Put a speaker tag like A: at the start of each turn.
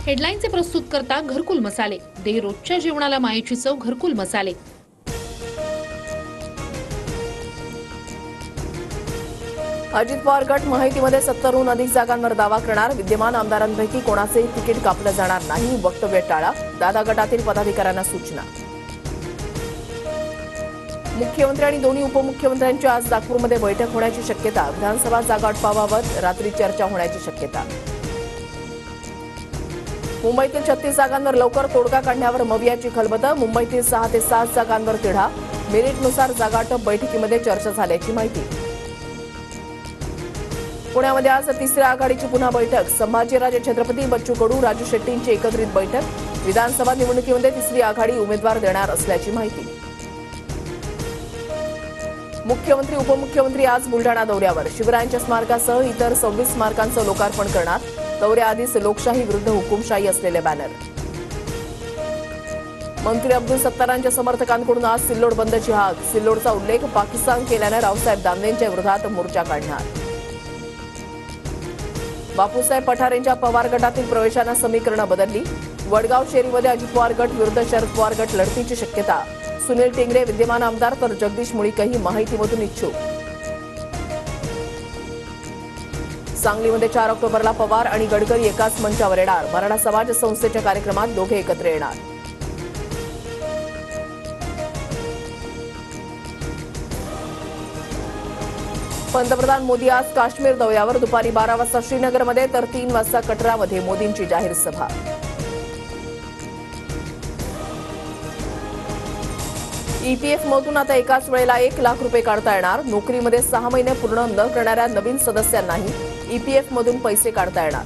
A: हेडलाईनचे प्रस्तुत करता घरकुल मसाले. दे रोजच्या जेवणाला मायेची चव घरकुल मसाले.
B: अजित पवार गट माहितीमध्ये 70हून अधिक जागांवर दावा करणार. विद्यमान आमदारांपैकी कोणाचेही तिकीट कापलं जाणार नाही. वक्तव्य टाळा. दादा गटातील पदाधिकाऱ्यांना सूचना. मुख्यमंत्री आणि दोन्ही उपमुख्यमंत्र्यांची आज नागपूरमध्ये बैठक होण्याची शक्यता. विधानसभा जागा वाटपाबाबत रात्री चर्चा होण्याची शक्यता. मुंबईतील 36 जागांवर लवकर तोडगा काढण्यावर मवियाची खलबतं. मुंबईतील 6 ते 7 जागांवर तिढा. मेरिटनुसार जागावाटप बैठकीमध्ये चर्चा झाल्याची माहिती. पुण्यामध्ये आज तिसऱ्या आघाडीची पुन्हा बैठक. संभाजीराजे छत्रपती, बच्चू कडू, राजू शेट्टींची एकत्रित बैठक. विधानसभा निवडणुकीमध्ये तिसरी आघाडी उमेदवार देणार असल्याची माहिती. मुख्यमंत्री उपमुख्यमंत्री आज बुलढाणा दौऱ्यावर. शिवरायांच्या स्मारकासह इतर 26 स्मारकांचं लोकार्पण करणार. दौऱ्याआधीच लोकशाही विरुद्ध हुकुमशाही असलेले बॅनर. मंत्री अब्दुल सत्तारांच्या समर्थकांकडून आज सिल्लोड बंदची हाक. सिल्लोडचा उल्लेख पाकिस्तान केल्यानं रावसाहेब दानवेंच्या विरोधात मोर्चा काढणार. बापूसाहेब पठार यांच्या पवार गटातील प्रवेशांना समीकरणं बदलली. वडगाव शेरीमध्ये अजित पवार गट विरुद्ध शरद पवार गट लढतीची शक्यता. सुनील टेंगरे विद्यमान आमदार तर जगदीश मुळीकही माहितीमधून इच्छुक. सांगलीमध्ये 4 ऑक्टोबरला पवार आणि गडकरी एकाच मंचावर येणार. मराठा समाज संस्थेच्या कार्यक्रमात दोघे एकत्र येणार. पंतप्रधान मोदी आज काश्मीर दौऱ्यावर. दुपारी 12 वाजता श्रीनगरमध्ये तर 3 वाजता कटरामध्ये मोदींची जाहीर सभा. ईपीएफ मधून आता एकाच वेळेला 1 लाख रुपये काढता येणार. नोकरीमध्ये 6 महिने पूर्ण न करणाऱ्या नवीन सदस्यांनाही ईपीएफ मधून पैसे काढता येणार.